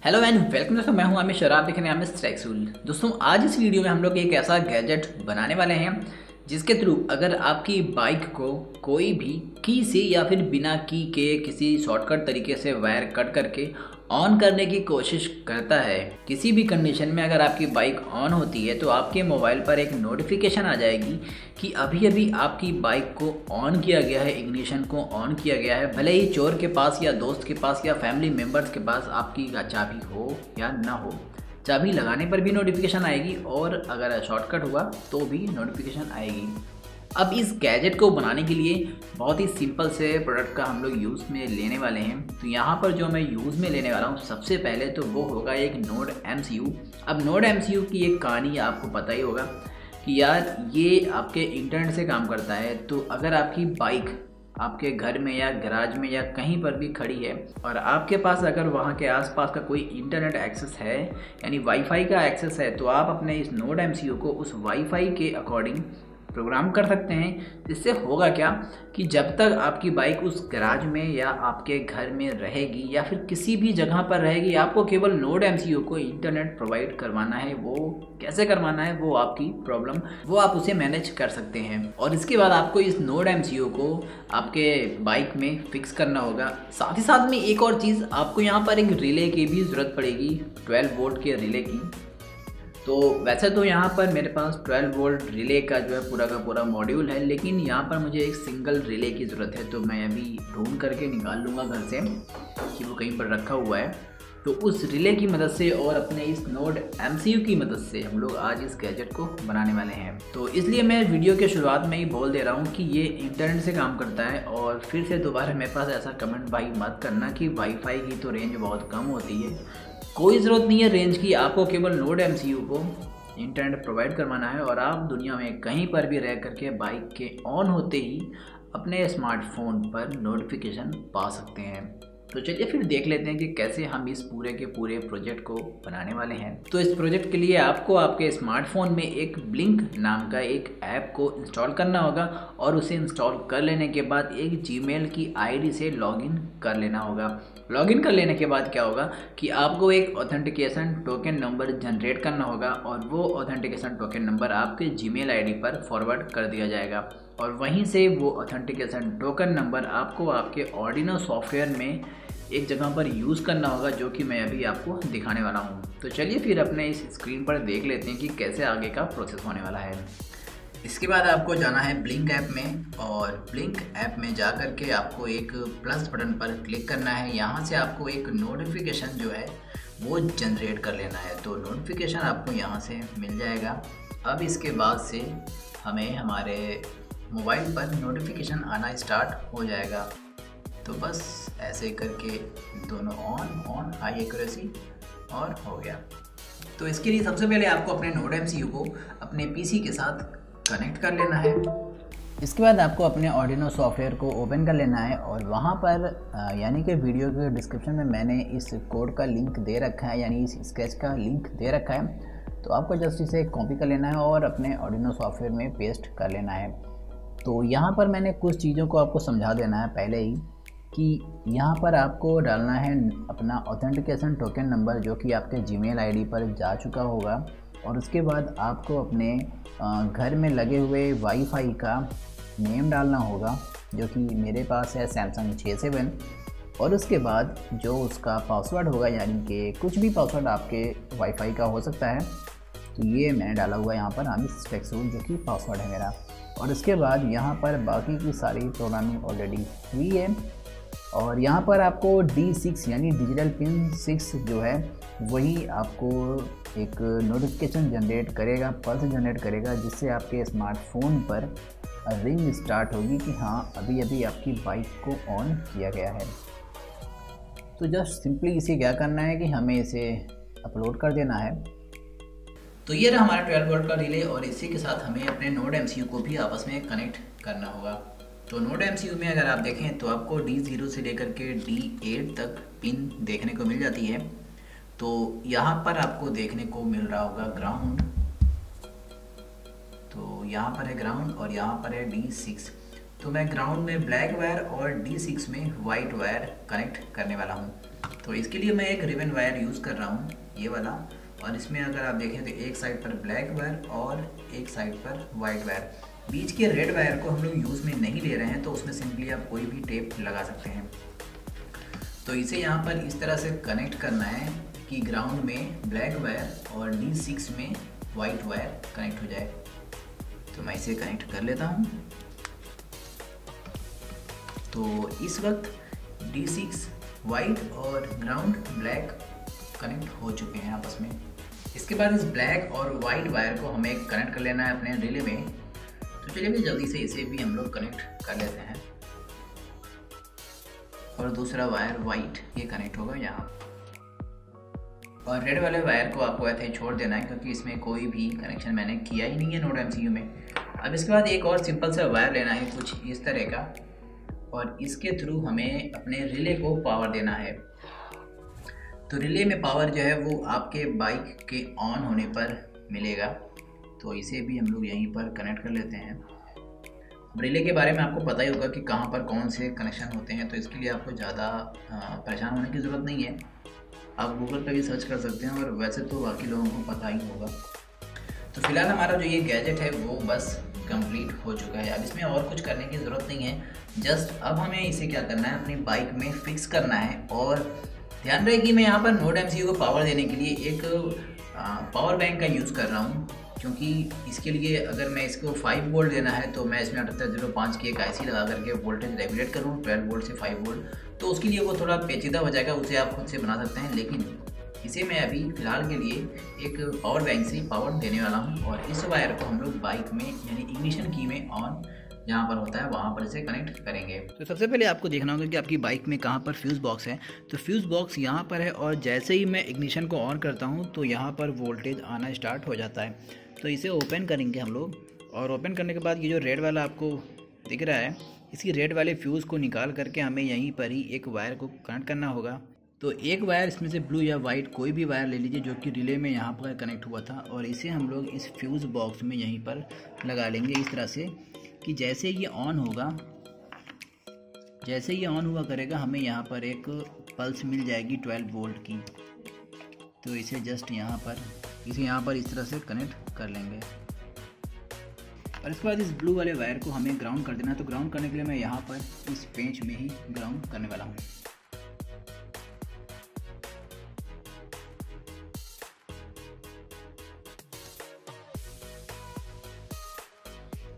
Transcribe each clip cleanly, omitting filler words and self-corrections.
Hello and welcome दोस्तों, मैं हूं आमिर शराब देखने आमिर ट्रैक्सूल। दोस्तों आज इस वीडियो में हम लोग एक ऐसा गैजेट बनाने वाले हैं जिसके थ्रू अगर आपकी बाइक को कोई भी की से या फिर बिना की के किसी शॉर्टकट तरीके से वायर कट करके ऑन करने की कोशिश करता है, किसी भी कंडीशन में अगर आपकी बाइक ऑन होती है तो आपके मोबाइल पर एक नोटिफिकेशन आ जाएगी कि अभी अभी आपकी बाइक को ऑन किया गया है, इग्निशन को ऑन किया गया है। भले ही चोर के पास या दोस्त के पास या फैमिली मेम्बर्स के पास आपकी चाबी हो या ना हो, चाबी लगाने पर भी नोटिफिकेशन आएगी और अगर शॉर्टकट हुआ तो भी नोटिफिकेशन आएगी। अब इस गैजेट को बनाने के लिए बहुत ही सिंपल से प्रोडक्ट का हम लोग यूज़ में लेने वाले हैं। तो यहाँ पर जो मैं यूज़ में लेने वाला हूँ सबसे पहले तो वो होगा एक नोड MCU। अब नोड MCU की एक कहानी आपको पता ही होगा कि यार ये आपके इंटरनेट से काम करता है। तो अगर आपकी बाइक आपके घर में या गैराज में या कहीं पर भी खड़ी है और आपके पास अगर वहाँ के आसपास का कोई इंटरनेट एक्सेस है यानी वाईफाई का एक्सेस है, तो आप अपने इस नोड MCU को उस वाईफाई के अकॉर्डिंग प्रोग्राम कर सकते हैं। इससे होगा क्या कि जब तक आपकी बाइक उस गैराज में या आपके घर में रहेगी या फिर किसी भी जगह पर रहेगी, आपको केवल नोड MCU को इंटरनेट प्रोवाइड करवाना है। वो कैसे करवाना है वो आपकी प्रॉब्लम, वो आप उसे मैनेज कर सकते हैं। और इसके बाद आपको इस नोड MCU को आपके बाइक में फिक्स करना होगा। साथ ही साथ में एक और चीज़, आपको यहाँ पर एक रिले की भी ज़रूरत पड़ेगी, 12 वोल्ट के रिले की। तो वैसे तो यहाँ पर मेरे पास 12 वोल्ट रिले का जो है पूरा का पूरा मॉड्यूल है, लेकिन यहाँ पर मुझे एक सिंगल रिले की ज़रूरत है। तो मैं अभी ढूंढ करके निकाल लूँगा घर से कि वो कहीं पर रखा हुआ है। तो उस रिले की मदद से और अपने इस नोड MCU की मदद से हम लोग आज इस गैजेट को बनाने वाले हैं। तो इसलिए मैं वीडियो के शुरुआत में ही बोल दे रहा हूँ कि ये इंटरनेट से काम करता है। और फिर से दोबारा मेरे पास ऐसा कमेंट भाई मत करना कि वाईफाई की तो रेंज बहुत कम होती है। कोई ज़रूरत नहीं है रेंज की, आपको केवल नोड MCU को इंटरनेट प्रोवाइड करवाना है और आप दुनिया में कहीं पर भी रह करके बाइक के ऑन होते ही अपने स्मार्टफोन पर नोटिफिकेशन पा सकते हैं। तो चलिए फिर देख लेते हैं कि कैसे हम इस पूरे के पूरे प्रोजेक्ट को बनाने वाले हैं। तो इस प्रोजेक्ट के लिए आपको आपके स्मार्टफोन में एक ब्लिंक नाम का एक ऐप को इंस्टॉल करना होगा और उसे इंस्टॉल कर लेने के बाद एक जीमेल की आईडी से लॉगिन कर लेना होगा। लॉगिन कर लेने के बाद क्या होगा कि आपको एक ऑथेंटिकेशन टोकन नंबर जनरेट करना होगा और वो ऑथेंटिकेशन टोकन नंबर आपके जीमेल आईडी पर फॉरवर्ड कर दिया जाएगा और वहीं से वो ऑथेंटिकेशन टोकन नंबर आपको आपके आर्डिनो सॉफ्टवेयर में एक जगह पर यूज़ करना होगा, जो कि मैं अभी आपको दिखाने वाला हूँ। तो चलिए फिर अपने इस स्क्रीन पर देख लेते हैं कि कैसे आगे का प्रोसेस होने वाला है। इसके बाद आपको जाना है ब्लिंक ऐप में और ब्लिंक ऐप में जा कर के आपको एक प्लस बटन पर क्लिक करना है। यहाँ से आपको एक नोटिफिकेशन जो है वो जनरेट कर लेना है। तो नोटिफिकेशन आपको यहाँ से मिल जाएगा। अब इसके बाद से हमें हमारे मोबाइल पर नोटिफिकेशन आना स्टार्ट हो जाएगा। तो बस ऐसे करके दोनों ऑन हाई एक्यूरेसी और हो गया। तो इसके लिए सबसे पहले आपको अपने नोड MCU को अपने PC के साथ कनेक्ट कर लेना है। इसके बाद आपको अपने आर्डिनो सॉफ्टवेयर को ओपन कर लेना है और वहाँ पर यानी कि वीडियो के डिस्क्रिप्शन में मैंने इस कोड का लिंक दे रखा है, यानी इस स्केच का लिंक दे रखा है। तो आपको जस्ट इसे कॉपी कर लेना है और अपने आर्डिनो सॉफ्टवेयर में पेस्ट कर लेना है। तो यहाँ पर मैंने कुछ चीज़ों को आपको समझा देना है पहले ही कि यहाँ पर आपको डालना है अपना ऑथेंटिकेशन टोकन नंबर जो कि आपके जीमेल आईडी पर जा चुका होगा और उसके बाद आपको अपने घर में लगे हुए वाईफाई का नेम डालना होगा, जो कि मेरे पास है सैमसंग 67। और उसके बाद जो उसका पासवर्ड होगा, यानी कि कुछ भी पासवर्ड आपके वाईफाई का हो सकता है, तो ये मैंने डाला हुआ है यहाँ पर आमिर ट्रैक्सूल, जो कि पासवर्ड है मेरा। और इसके बाद यहाँ पर बाकी की सारी प्रोग्रामिंग ऑलरेडी हुई है और यहाँ पर आपको D6 यानी डिजिटल पिन 6 जो है वही आपको एक नोटिफिकेशन जनरेट करेगा, पल्स जनरेट करेगा, जिससे आपके स्मार्टफोन पर रिंग स्टार्ट होगी कि हाँ अभी अभी आपकी बाइक को ऑन किया गया है। तो जस्ट सिंपली इसे क्या करना है कि हमें इसे अपलोड कर देना है। तो ये रहा हमारा 12 वोल्ट का रिले और इसी के साथ हमें अपने नोड MCU को भी आपस में कनेक्ट करना होगा। तो नोड MCU में अगर आप देखें तो आपको D0 से लेकर के D8 तक पिन देखने को मिल जाती है। तो यहाँ पर आपको देखने को मिल रहा होगा ग्राउंड, तो यहाँ पर है ग्राउंड और यहाँ पर है D6। तो मैं ग्राउंड में ब्लैक वायर और D6 में वाइट वायर कनेक्ट करने वाला हूँ। तो इसके लिए मैं एक रिबन वायर यूज़ कर रहा हूँ, ये वाला। और इसमें अगर आप देखें तो एक साइड पर ब्लैक वायर और एक साइड पर वाइट वायर। बीच के रेड वायर को हम लोग यूज़ में नहीं ले रहे हैं, तो उसमें सिंपली आप कोई भी टेप लगा सकते हैं। तो इसे यहाँ पर इस तरह से कनेक्ट करना है कि ग्राउंड में ब्लैक वायर और D6 में वाइट वायर कनेक्ट हो जाए। तो मैं इसे कनेक्ट कर लेता हूँ। तो इस वक्त D6 वाइट और ग्राउंड ब्लैक कनेक्ट हो चुके हैं आपस में। इसके बाद इस ब्लैक और वाइट वायर को हमें कनेक्ट कर लेना है अपने रिले में। तो चलिए भी जल्दी से इसे भी हम लोग कनेक्ट कर लेते हैं। और दूसरा वायर वाइट ये कनेक्ट होगा यहाँ। और रेड वाले वायर को आपको ऐसे ही छोड़ देना है, क्योंकि इसमें कोई भी कनेक्शन मैंने किया ही नहीं है नोड MCU में। अब इसके बाद एक और सिंपल सा वायर लेना है कुछ इस तरह का, और इसके थ्रू हमें अपने रिले को पावर देना है। तो रिले में पावर जो है वो आपके बाइक के ऑन होने पर मिलेगा। तो इसे भी हम लोग यहीं पर कनेक्ट कर लेते हैं। रिले के बारे में आपको पता ही होगा कि कहाँ पर कौन से कनेक्शन होते हैं, तो इसके लिए आपको ज़्यादा परेशान होने की ज़रूरत नहीं है। आप गूगल पर भी सर्च कर सकते हैं, और वैसे तो बाकी लोगों को पता ही होगा। तो फिलहाल हमारा जो ये गैजेट है वो बस कंप्लीट हो चुका है। अब इसमें और कुछ करने की ज़रूरत नहीं है, जस्ट अब हमें इसे क्या करना है, अपनी बाइक में फिक्स करना है। और ध्यान रहे कि मैं यहाँ पर नोड MCU को पावर देने के लिए एक पावर बैंक का यूज़ कर रहा हूँ, क्योंकि इसके लिए अगर मैं इसको 5 वोल्ट देना है तो मैं इसमें 7805 की एक IC लगा करके वोल्टेज रेगुलेट करूँ 12 वोल्ट से 5 वोल्ट। तो उसके लिए वो थोड़ा पेचीदा हो जाएगा, उसे आप खुद से बना सकते हैं। लेकिन इसे मैं अभी फ़िलहाल के लिए एक पावर बैंक से पावर देने वाला हूँ। और इस वायर को हम लोग बाइक में यानी इग्निशन की में ऑन जहाँ पर होता है वहाँ पर इसे कनेक्ट करेंगे। तो सबसे पहले आपको देखना होगा कि आपकी बाइक में कहाँ पर फ्यूज़ बॉक्स है। तो फ्यूज़ बॉक्स यहाँ पर है, और जैसे ही मैं इग्निशन को ऑन करता हूँ तो यहाँ पर वोल्टेज आना स्टार्ट हो जाता है। तो इसे ओपन करेंगे हम लोग, और ओपन करने के बाद ये जो रेड वाला आपको दिख रहा है, इसी रेड वाले फ्यूज़ को निकाल करके हमें यहीं पर ही एक वायर को कनेक्ट करना होगा। तो एक वायर इसमें से ब्लू या वाइट कोई भी वायर ले लीजिए जो कि रिले में यहाँ पर कनेक्ट हुआ था, और इसे हम लोग इस फ्यूज़ बॉक्स में यहीं पर लगा लेंगे इस तरह से कि जैसे ये ऑन होगा, जैसे ये ऑन हुआ करेगा हमें यहाँ पर एक पल्स मिल जाएगी 12 वोल्ट की। तो इसे जस्ट यहाँ पर इस तरह से कनेक्ट कर लेंगे। और इसके बाद इस ब्लू वाले वायर को हमें ग्राउंड कर देना। तो ग्राउंड करने के लिए मैं यहाँ पर इस पेंच में ही ग्राउंड करने वाला हूँ।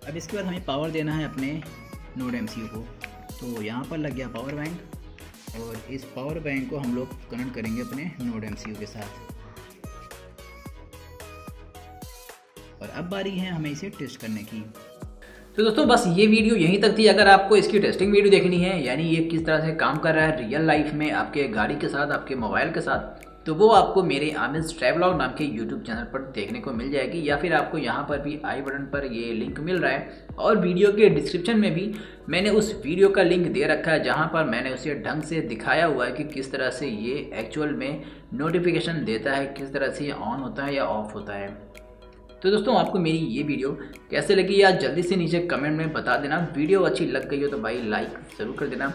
अब इसके बाद हमें पावर देना है अपने नोड MCU को। तो यहाँ पर लग गया पावर बैंक, और इस पावर बैंक को हम लोग कनेक्ट करेंगे अपने नोड MCU के साथ। और अब बारी है हमें इसे टेस्ट करने की। तो दोस्तों बस ये वीडियो यहीं तक थी। अगर आपको इसकी टेस्टिंग वीडियो देखनी है, यानी ये किस तरह से काम कर रहा है रियल लाइफ में आपके गाड़ी के साथ, आपके मोबाइल के साथ, तो वो आपको मेरे आमिज़ ट्रैवलॉग नाम के YouTube चैनल पर देखने को मिल जाएगी, या फिर आपको यहाँ पर भी आई बटन पर ये लिंक मिल रहा है। और वीडियो के डिस्क्रिप्शन में भी मैंने उस वीडियो का लिंक दे रखा है, जहाँ पर मैंने उसे ढंग से दिखाया हुआ है कि किस तरह से ये एक्चुअल में नोटिफिकेशन देता है, किस तरह से ये ऑन होता है या ऑफ होता है। तो दोस्तों आपको मेरी ये वीडियो कैसे लगी या जल्दी से नीचे कमेंट में बता देना। वीडियो अच्छी लग गई हो तो भाई लाइक ज़रूर कर देना,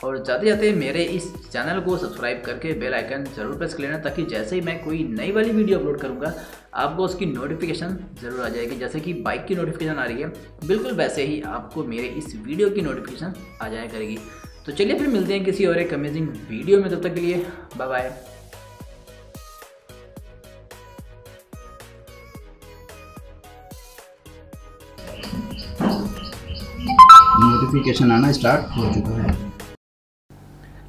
और जाते जाते मेरे इस चैनल को सब्सक्राइब करके बेल आइकन ज़रूर प्रेस कर लेना, ताकि जैसे ही मैं कोई नई वाली वीडियो अपलोड करूँगा आपको उसकी नोटिफिकेशन ज़रूर आ जाएगी। जैसे कि बाइक की नोटिफिकेशन आ रही है, बिल्कुल वैसे ही आपको मेरे इस वीडियो की नोटिफिकेशन आ जाया करेगी। तो चलिए फिर मिलते हैं किसी और एक अमेजिंग वीडियो में, तब तक के लिए बाय बाय। नोटिफिकेशन आना स्टार्ट हो चुका है।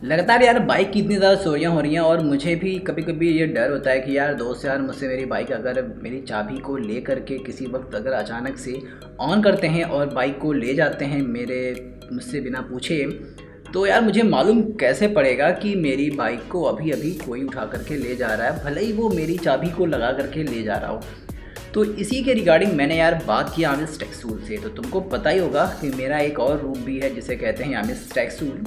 लगातार यार बाइक की इतनी ज़्यादा चोरियाँ हो रही हैं, और मुझे भी कभी कभी ये डर होता है कि यार दोस्त यार मुझसे मेरी बाइक अगर मेरी चाबी को ले करके किसी वक्त अगर अचानक से ऑन करते हैं और बाइक को ले जाते हैं मुझसे बिना पूछे, तो यार मुझे मालूम कैसे पड़ेगा कि मेरी बाइक को अभी अभी कोई उठा करके ले जा रहा है, भले ही वो मेरी चाबी को लगा करके ले जा रहा हो। तो इसी के रिगार्डिंग मैंने यार बात की आमिज़ टेक्सूल से। तो तुमको पता ही होगा कि मेरा एक और रूप भी है जिसे कहते हैं आमिज़ टेक्सूल।